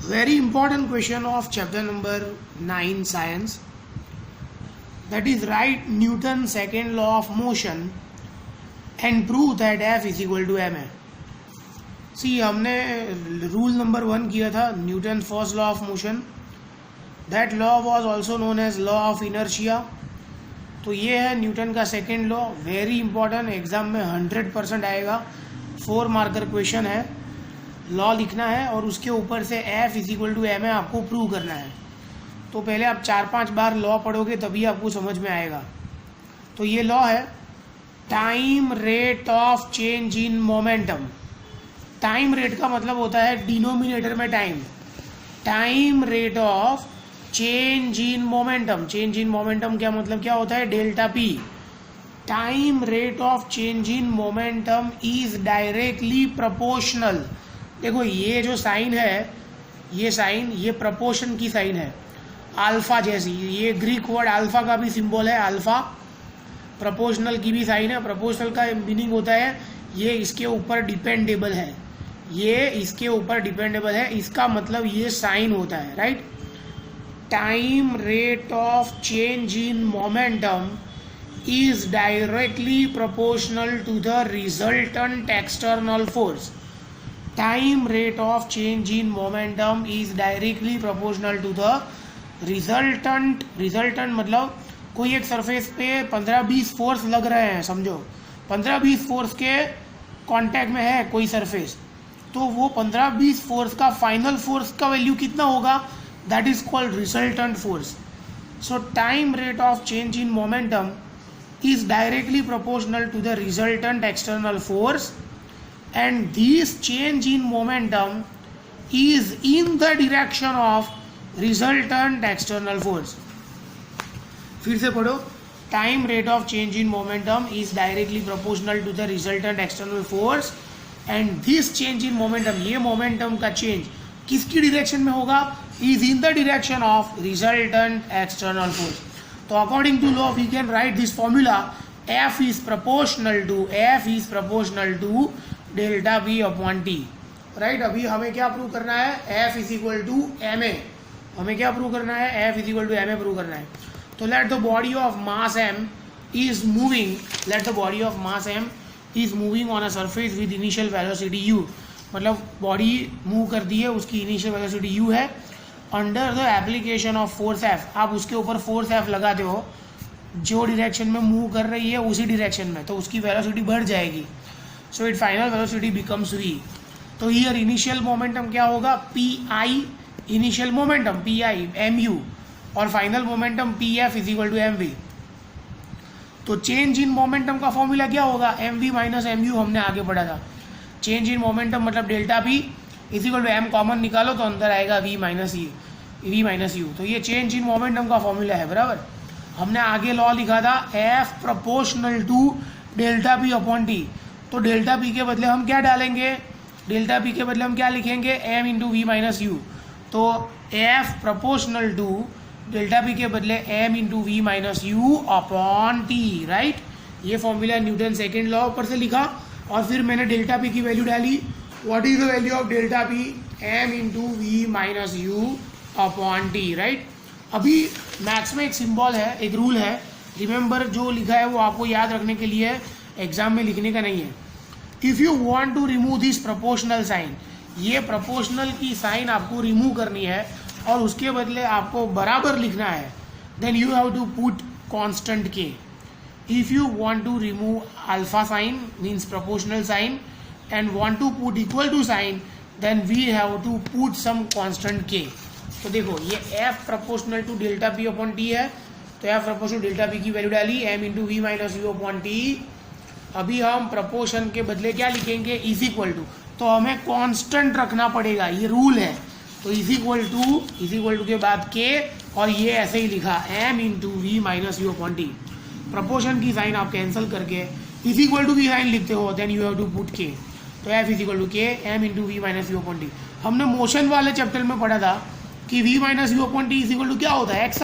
Very important question of chapter number 9 science, that is write Newton's second law of motion and prove that F is equal to ma. See, हमने rule number 1 किया था Newton first law of motion. That law was also known as law of inertia. तो ये है Newton का second law. Very important, exam में 100% आएगा. 4 marker question है. लॉ लिखना है और उसके ऊपर से F is equal to M आपको प्रूव करना है. तो पहले आप 4-5 बार लॉ पढ़ोगे तभी आपको समझ में आएगा. तो ये लॉ है time rate of change in momentum. Time rate का मतलब होता है डिनोमिनेटर में time. Time rate of change in momentum. Change in momentum क्या मतलब क्या होता है? Delta P. Time rate of change in momentum is directly proportional. देखो ये जो साइन है, ये साइन, ये प्रपोर्शन की साइन है, अल्फा जैसी. ये ग्रीक वर्ड अल्फा का भी सिंबल है, अल्फा. प्रपोर्शनल की भी साइन है. प्रपोर्शनल का मीनिंग होता है ये इसके ऊपर डिपेंडेबल है, ये इसके ऊपर डिपेंडेबल है, इसका मतलब ये साइन होता है, right. Time rate of change in momentum is directly proportional to the resultant external force. Time rate of change in momentum is directly proportional to the resultant. Resultant मतलब कोई एक सरफेस पे 15-20 फोर्स लग रहे हैं, समझो 15-20 फोर्स के contact में है कोई सरफेस, तो वो 15-20 फोर्स का फाइनल फोर्स का वैल्यू कितना होगा? That is called resultant force. So time rate of change in momentum is directly proportional to the resultant external force and this change in momentum is in the direction of resultant external force. फिर से पढ़ो. Time rate of change in momentum is directly proportional to the resultant external force and this change in momentum, ये momentum का change किसकी direction में होगा? Is in the direction of resultant external force. तो according to law we can write this formula F is proportional to delta B upon T, right. अभी हमें क्या prove करना है? F is equal to M A. हमें क्या prove करना है? F is equal to M A prove करना है. तो let the body of mass m is moving, let the body of mass m is moving on a surface with initial velocity u. मतलब body move कर दी है, उसकी initial velocity u है. Under the application of force F, आप उसके ऊपर force F लगाते हो, जो डायरेक्शन में मूव कर रही है उसी डायरेक्शन में, तो उसकी वेलोसिटी बढ़ जाएगी. So it final velocity becomes v. तो हियर इनिशियल मोमेंटम क्या होगा? pi initial momentum pi mu और final momentum pf is equal to mv. तो चेंज इन मोमेंटम का फॉर्मूला क्या होगा? mv minus mu. हमने आगे पढ़ा था. चेंज इन मोमेंटम मतलब delta p is equal to m common निकालो तो अंदर आएगा v माइनस u. तो ये चेंज इन मोमेंटम का फॉर्मूला है, बराबर. हमने आगे लॉ लिखा था F proportional to delta P upon T. तो डेल्टा पी के बदले हम क्या डालेंगे? डेल्टा पी के बदले हम क्या लिखेंगे? m into V minus U. तो F proportional to delta P के बदले m into V minus U upon T, right. ये फॉर्मूला न्यूटन सेकेंड लॉ ऊपर से लिखा और फिर मैंने डेल्टा पी की वैल्यू डाली. What is the value of delta P? m into V minus U upon T, right. अभी मैथ्स में एक सिंबल है, एक रूल है, रिमेंबर जो लिखा है वो आपको याद रखने के लिए, एग्जाम में लिखने का नहीं है. If you want to remove this proportional sign, ये प्रोपोर्शनल की साइन आपको रिमूव करनी है और उसके बदले आपको बराबर लिखना है, then you have to put constant K. If you want to remove alpha sign means proportional sign and want to put equal to sign, then we have to put some constant K. तो देखो ये F proportional to delta P upon T है, तो F proportional delta P की value डाली m into V minus U upon T. अभी हम proportion के बदले क्या लिखेंगे? Is equal to. तो हमें कांस्टेंट रखना पड़ेगा, ये रूल है. तो इज इक्वल टू के बाद के, और ये ऐसे ही लिखा m into V minus U upon T. Proportion की साइन आप कैंसिल करके इज इक्वल टू की साइन लिखते हो, then you have to put K. तो F is equal to K m into V minus U upon T. हमने motion वाले chapter में पढ़ा था कि v minus U upon T is equal to क्या होता है? x